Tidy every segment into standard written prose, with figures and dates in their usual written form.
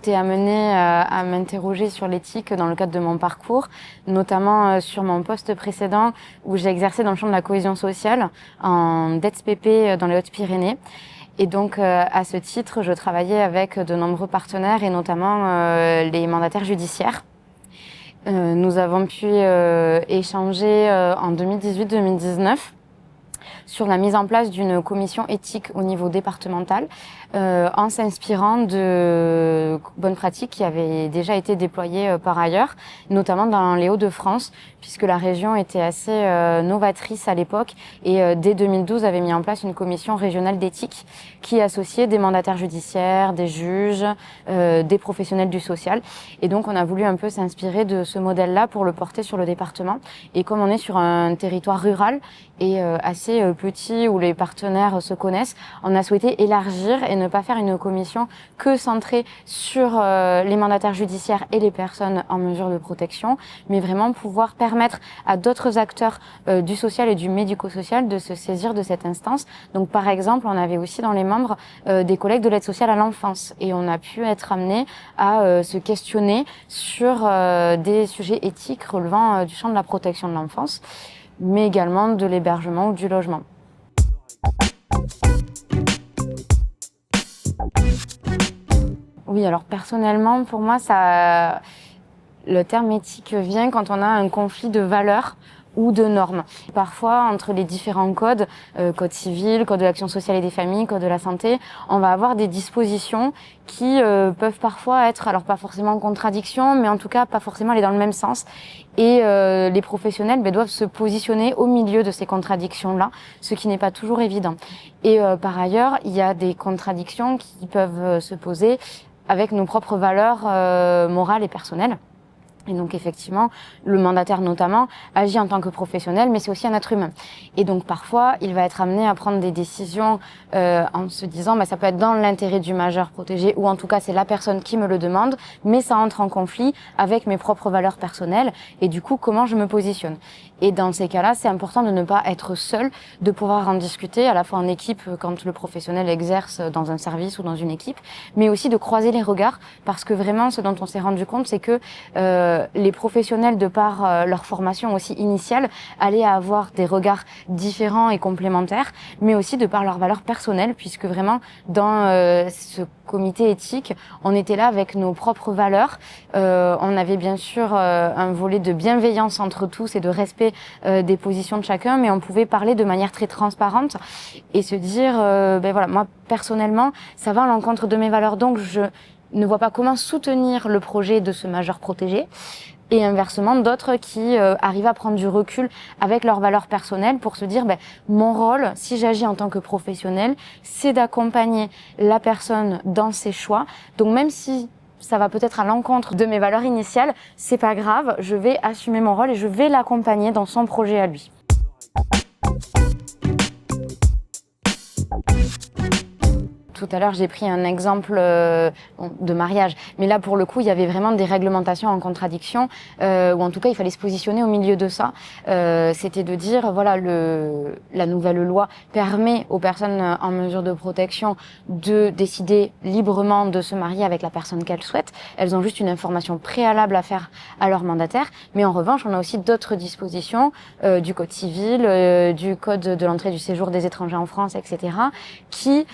été amenée à m'interroger sur l'éthique dans le cadre de mon parcours, notamment sur mon poste précédent où j'ai exercé dans le champ de la cohésion sociale en DETS-PP dans les Hautes-Pyrénées. Et donc, à ce titre, je travaillais avec de nombreux partenaires et notamment les mandataires judiciaires. Nous avons pu échanger en 2018-2019 sur la mise en place d'une commission éthique au niveau départemental en s'inspirant de bonnes pratiques qui avaient déjà été déployées par ailleurs, notamment dans les Hauts-de-France, puisque la région était assez novatrice à l'époque et dès 2012 avait mis en place une commission régionale d'éthique qui associait des mandataires judiciaires, des juges, des professionnels du social. Et donc on a voulu un peu s'inspirer de ce modèle-là pour le porter sur le département. Et comme on est sur un territoire rural et assez petit où les partenaires se connaissent, on a souhaité élargir et ne pas faire une commission que centrée sur les mandataires judiciaires et les personnes en mesure de protection, mais vraiment pouvoir permettre à d'autres acteurs du social et du médico-social de se saisir de cette instance. Donc par exemple, on avait aussi dans les membres des collègues de l'aide sociale à l'enfance et on a pu être amené à se questionner sur des sujets éthiques relevant du champ de la protection de l'enfance, mais également de l'hébergement ou du logement. Oui, alors personnellement, pour moi, le terme éthique vient quand on a un conflit de valeurs ou de normes. Parfois, entre les différents codes, code civil, code de l'action sociale et des familles, code de la santé, on va avoir des dispositions qui peuvent parfois être, alors pas forcément en contradiction, mais en tout cas pas forcément aller dans le même sens. Et les professionnels doivent se positionner au milieu de ces contradictions-là, ce qui n'est pas toujours évident. Et par ailleurs, il y a des contradictions qui peuvent se poser avec nos propres valeurs morales et personnelles. Et donc effectivement, le mandataire notamment agit en tant que professionnel, mais c'est aussi un être humain. Et donc parfois, il va être amené à prendre des décisions en se disant ça peut être dans l'intérêt du majeur protégé, ou en tout cas c'est la personne qui me le demande, mais ça entre en conflit avec mes propres valeurs personnelles, et du coup comment je me positionne. Et dans ces cas-là, c'est important de ne pas être seul, de pouvoir en discuter à la fois en équipe quand le professionnel exerce dans un service ou dans une équipe, mais aussi de croiser les regards, parce que vraiment ce dont on s'est rendu compte, c'est que les professionnels, de par leur formation aussi initiale, allaient avoir des regards différents et complémentaires, mais aussi de par leurs valeurs personnelles, puisque vraiment dans ce comité éthique, on était là avec nos propres valeurs. On avait bien sûr un volet de bienveillance entre tous et de respect des positions de chacun, mais on pouvait parler de manière très transparente et se dire, voilà, moi personnellement, ça va à l'encontre de mes valeurs, donc je ne voit pas comment soutenir le projet de ce majeur protégé, et inversement d'autres qui arrivent à prendre du recul avec leurs valeurs personnelles pour se dire mon rôle, si j'agis en tant que professionnel, c'est d'accompagner la personne dans ses choix. Donc même si ça va peut-être à l'encontre de mes valeurs initiales, c'est pas grave, je vais assumer mon rôle et je vais l'accompagner dans son projet à lui. Tout à l'heure, j'ai pris un exemple de mariage. Mais là, pour le coup, il y avait vraiment des réglementations en contradiction, ou en tout cas, il fallait se positionner au milieu de ça. C'était de dire, voilà, la nouvelle loi permet aux personnes en mesure de protection de décider librement de se marier avec la personne qu'elles souhaitent. Elles ont juste une information préalable à faire à leur mandataire. Mais en revanche, on a aussi d'autres dispositions du code civil, du code de l'entrée et du séjour des étrangers en France, etc., qui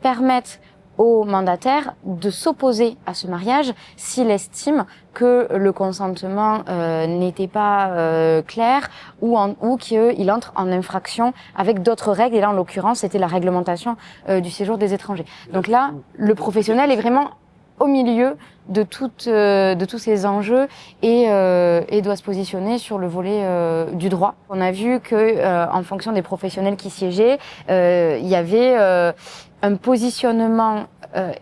permettent au mandataire de s'opposer à ce mariage s'il estime que le consentement n'était pas clair ou qu'il entre en infraction avec d'autres règles. Et là, en l'occurrence, c'était la réglementation du séjour des étrangers. Donc là, le professionnel est vraiment au milieu de tous ces enjeux et doit se positionner sur le volet du droit. On a vu que en fonction des professionnels qui siégeaient, il y avait un positionnement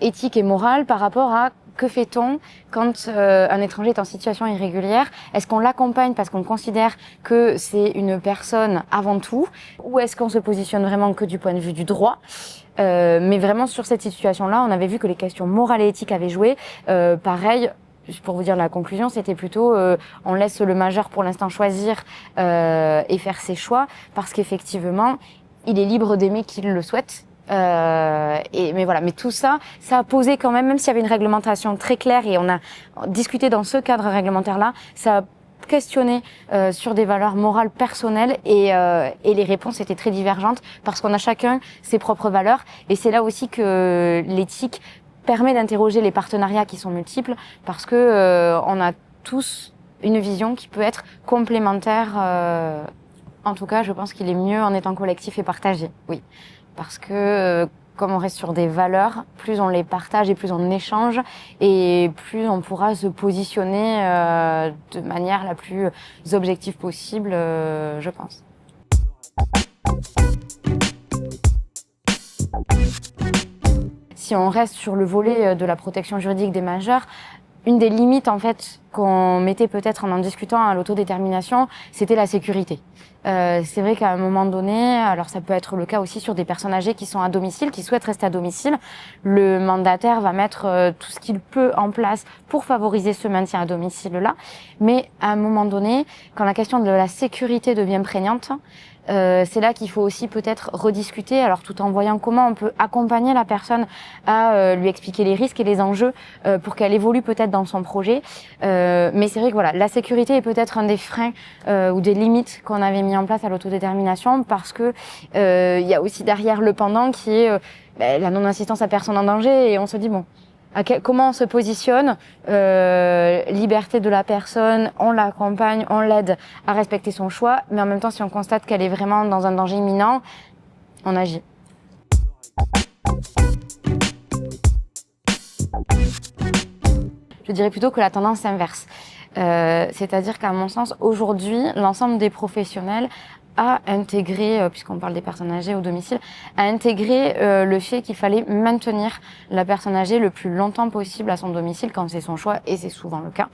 éthique et moral par rapport à que fait-on quand un étranger est en situation irrégulière? Est-ce qu'on l'accompagne parce qu'on considère que c'est une personne avant tout, ou est-ce qu'on se positionne vraiment que du point de vue du droit? Mais vraiment sur cette situation-là, on avait vu que les questions morales et éthiques avaient joué. Pareil, pour vous dire la conclusion, c'était plutôt on laisse le majeur pour l'instant choisir et faire ses choix, parce qu'effectivement, il est libre d'aimer qui le souhaite. Mais voilà, mais tout ça, ça a posé quand même s'il y avait une réglementation très claire et on a discuté dans ce cadre réglementaire-là, ça a questionné sur des valeurs morales personnelles et les réponses étaient très divergentes parce qu'on a chacun ses propres valeurs et c'est là aussi que l'éthique permet d'interroger les partenariats qui sont multiples parce que on a tous une vision qui peut être complémentaire. En tout cas, je pense qu'il est mieux en étant collectif et partagé, oui. Parce que comme on reste sur des valeurs, plus on les partage et plus on échange et plus on pourra se positionner de manière la plus objective possible, je pense. Si on reste sur le volet de la protection juridique des majeurs, une des limites en fait qu'on mettait peut-être en discutant à l'autodétermination, c'était la sécurité. C'est vrai qu'à un moment donné, alors ça peut être le cas aussi sur des personnes âgées qui sont à domicile, qui souhaitent rester à domicile, le mandataire va mettre tout ce qu'il peut en place pour favoriser ce maintien à domicile-là. Mais à un moment donné, quand la question de la sécurité devient prégnante, c'est là qu'il faut aussi peut-être rediscuter, alors tout en voyant comment on peut accompagner la personne à lui expliquer les risques et les enjeux pour qu'elle évolue peut-être dans son projet. Mais c'est vrai que voilà, la sécurité est peut-être un des freins ou des limites qu'on avait mis en place à l'autodétermination parce que il y a aussi derrière le pendant qui est la non-assistance à personne en danger et on se dit bon, comment on se positionne, liberté de la personne, on l'accompagne, on l'aide à respecter son choix, mais en même temps, si on constate qu'elle est vraiment dans un danger imminent, on agit. Je dirais plutôt que la tendance s'inverse. C'est-à-dire qu'à mon sens, aujourd'hui, l'ensemble des professionnels a intégré, puisqu'on parle des personnes âgées au domicile, a intégré le fait qu'il fallait maintenir la personne âgée le plus longtemps possible à son domicile quand c'est son choix, et c'est souvent le cas.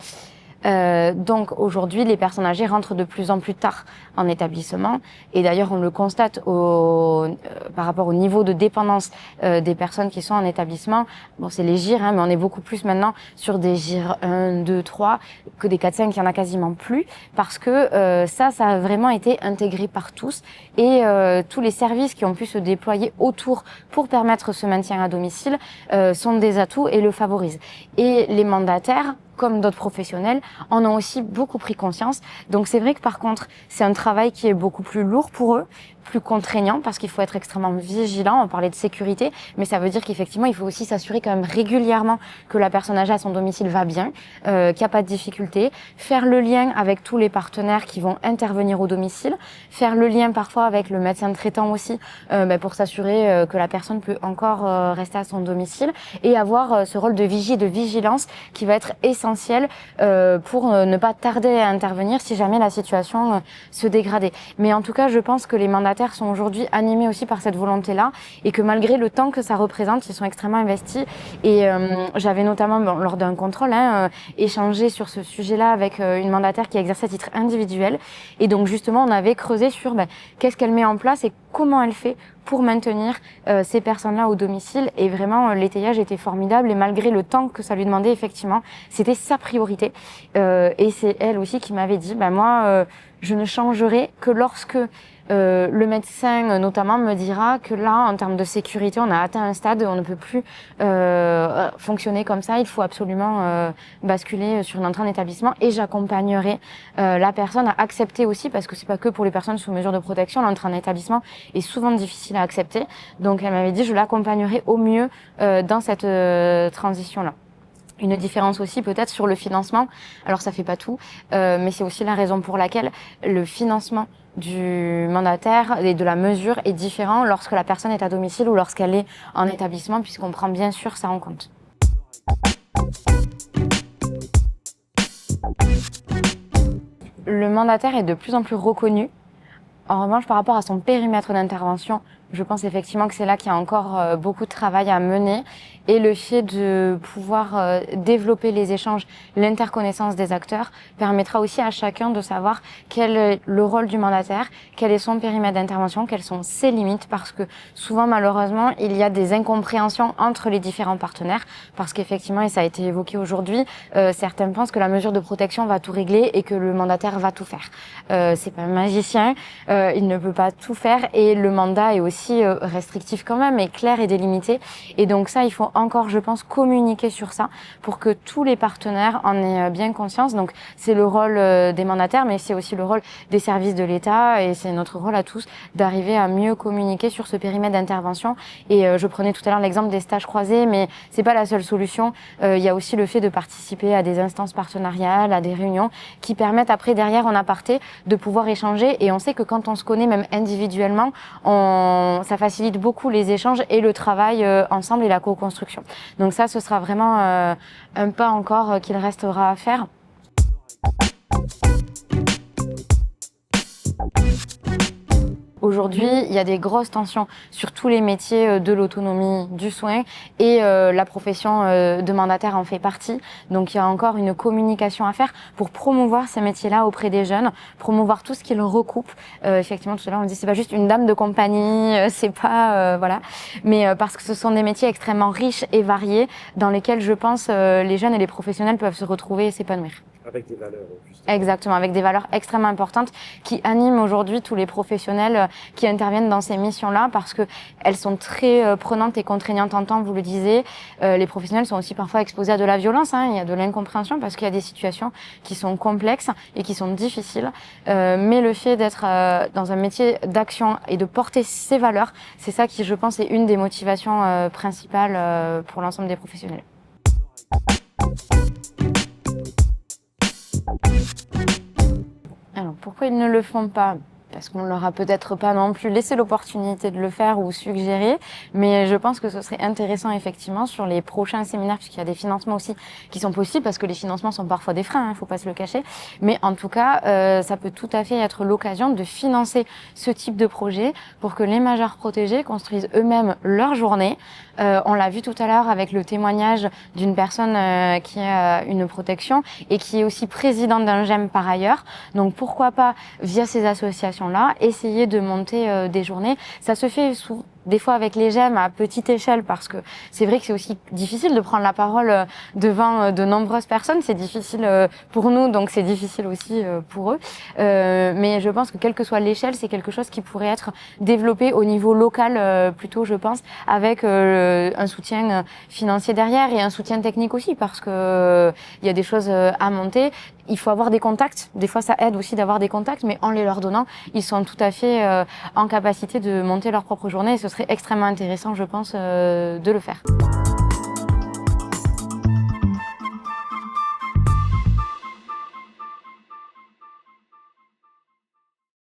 Donc aujourd'hui, les personnes âgées rentrent de plus en plus tard en établissement et d'ailleurs on le constate par rapport au niveau de dépendance des personnes qui sont en établissement. Bon, c'est les GIR, mais on est beaucoup plus maintenant sur des GIR 1, 2, 3 que des 4, 5, il y en a quasiment plus parce que ça a vraiment été intégré par tous et tous les services qui ont pu se déployer autour pour permettre ce maintien à domicile sont des atouts et le favorisent. Et les mandataires, comme d'autres professionnels, en ont aussi beaucoup pris conscience. Donc c'est vrai que par contre, c'est un travail qui est beaucoup plus lourd pour eux, plus contraignant parce qu'il faut être extrêmement vigilant. On parlait de sécurité, mais ça veut dire qu'effectivement, il faut aussi s'assurer quand même régulièrement que la personne âgée à son domicile va bien, qu'il n'y a pas de difficulté, faire le lien avec tous les partenaires qui vont intervenir au domicile, faire le lien parfois avec le médecin traitant aussi pour s'assurer que la personne peut encore rester à son domicile et avoir ce rôle de vigie, de vigilance qui va être essentiel pour ne pas tarder à intervenir si jamais la situation se dégradait. Mais en tout cas, je pense que les mandataires sont aujourd'hui animés aussi par cette volonté-là et que malgré le temps que ça représente, ils sont extrêmement investis. Et j'avais notamment, lors d'un contrôle, échangé sur ce sujet-là avec une mandataire qui exerçait à titre individuel. Et donc justement, on avait creusé sur qu'est-ce qu'elle met en place et comment elle fait pour maintenir ces personnes-là au domicile. Et vraiment, l'étayage était formidable. Et malgré le temps que ça lui demandait, effectivement, c'était sa priorité. Et c'est elle aussi qui m'avait dit, moi, je ne changerai que lorsque le médecin notamment me dira que là, en termes de sécurité, on a atteint un stade où on ne peut plus fonctionner comme ça. Il faut absolument basculer sur une entrée en établissement et j'accompagnerai la personne à accepter aussi, parce que c'est pas que pour les personnes sous mesure de protection, l'entrée en établissement est souvent difficile à accepter. Donc elle m'avait dit, je l'accompagnerai au mieux dans cette transition-là. Une différence aussi peut-être sur le financement. Alors ça fait pas tout, mais c'est aussi la raison pour laquelle le financement du mandataire et de la mesure est différent lorsque la personne est à domicile ou lorsqu'elle est en établissement, puisqu'on prend bien sûr ça en compte. Le mandataire est de plus en plus reconnu. En revanche, par rapport à son périmètre d'intervention, je pense effectivement que c'est là qu'il y a encore beaucoup de travail à mener. Et le fait de pouvoir développer les échanges, l'interconnaissance des acteurs, permettra aussi à chacun de savoir quel est le rôle du mandataire, quel est son périmètre d'intervention, quelles sont ses limites, parce que souvent, malheureusement, il y a des incompréhensions entre les différents partenaires, parce qu'effectivement, et ça a été évoqué aujourd'hui, certains pensent que la mesure de protection va tout régler et que le mandataire va tout faire. C'est pas un magicien, il ne peut pas tout faire, et le mandat est aussi aussi restrictif quand même, mais clair et délimité. Et donc ça, il faut encore, je pense, communiquer sur ça pour que tous les partenaires en aient bien conscience. Donc c'est le rôle des mandataires, mais c'est aussi le rôle des services de l'État et c'est notre rôle à tous d'arriver à mieux communiquer sur ce périmètre d'intervention. Et je prenais tout à l'heure l'exemple des stages croisés, mais c'est pas la seule solution. Il y a aussi le fait de participer à des instances partenariales, à des réunions qui permettent après derrière en aparté de pouvoir échanger. Et on sait que quand on se connaît même individuellement, ça facilite beaucoup les échanges et le travail ensemble et la co-construction. Donc ça, ce sera vraiment un pas encore qu'il restera à faire. Aujourd'hui, il y a des grosses tensions sur tous les métiers de l'autonomie du soin et la profession de mandataire en fait partie. Donc il y a encore une communication à faire pour promouvoir ces métiers-là auprès des jeunes, promouvoir tout ce qu'ils recoupent. Effectivement, tout à l'heure on dit c'est pas juste une dame de compagnie, c'est pas voilà, mais parce que ce sont des métiers extrêmement riches et variés dans lesquels je pense les jeunes et les professionnels peuvent se retrouver et s'épanouir. Avec des valeurs. Justement. Exactement, avec des valeurs extrêmement importantes qui animent aujourd'hui tous les professionnels qui interviennent dans ces missions-là parce que elles sont très prenantes et contraignantes en temps, vous le disiez. Les professionnels sont aussi parfois exposés à de la violence, il y a de l'incompréhension parce qu'il y a des situations qui sont complexes et qui sont difficiles. Mais le fait d'être dans un métier d'action et de porter ces valeurs, c'est ça qui, je pense, est une des motivations principales pour l'ensemble des professionnels. Alors, pourquoi ils ne le font pas ? Parce qu'on leur a peut-être pas non plus laissé l'opportunité de le faire ou suggéré, mais je pense que ce serait intéressant effectivement sur les prochains séminaires, puisqu'il y a des financements aussi qui sont possibles, parce que les financements sont parfois des freins, faut pas se le cacher, mais en tout cas, ça peut tout à fait être l'occasion de financer ce type de projet pour que les majeurs protégés construisent eux-mêmes leur journée. On l'a vu tout à l'heure avec le témoignage d'une personne qui a une protection et qui est aussi présidente d'un GEM par ailleurs. Donc pourquoi pas, via ces associations-là, essayer de monter des journées. Ça se fait des fois avec les GEM à petite échelle parce que c'est vrai que c'est aussi difficile de prendre la parole devant de nombreuses personnes. C'est difficile pour nous, donc c'est difficile aussi pour eux. Mais je pense que quelle que soit l'échelle, c'est quelque chose qui pourrait être développé au niveau local plutôt, je pense, avec un soutien financier derrière et un soutien technique aussi parce que il y a des choses à monter. Il faut avoir des contacts. Des fois, ça aide aussi d'avoir des contacts, mais en les leur donnant, ils sont tout à fait en capacité de monter leur propre journée. Et ce serait extrêmement intéressant, je pense, de le faire.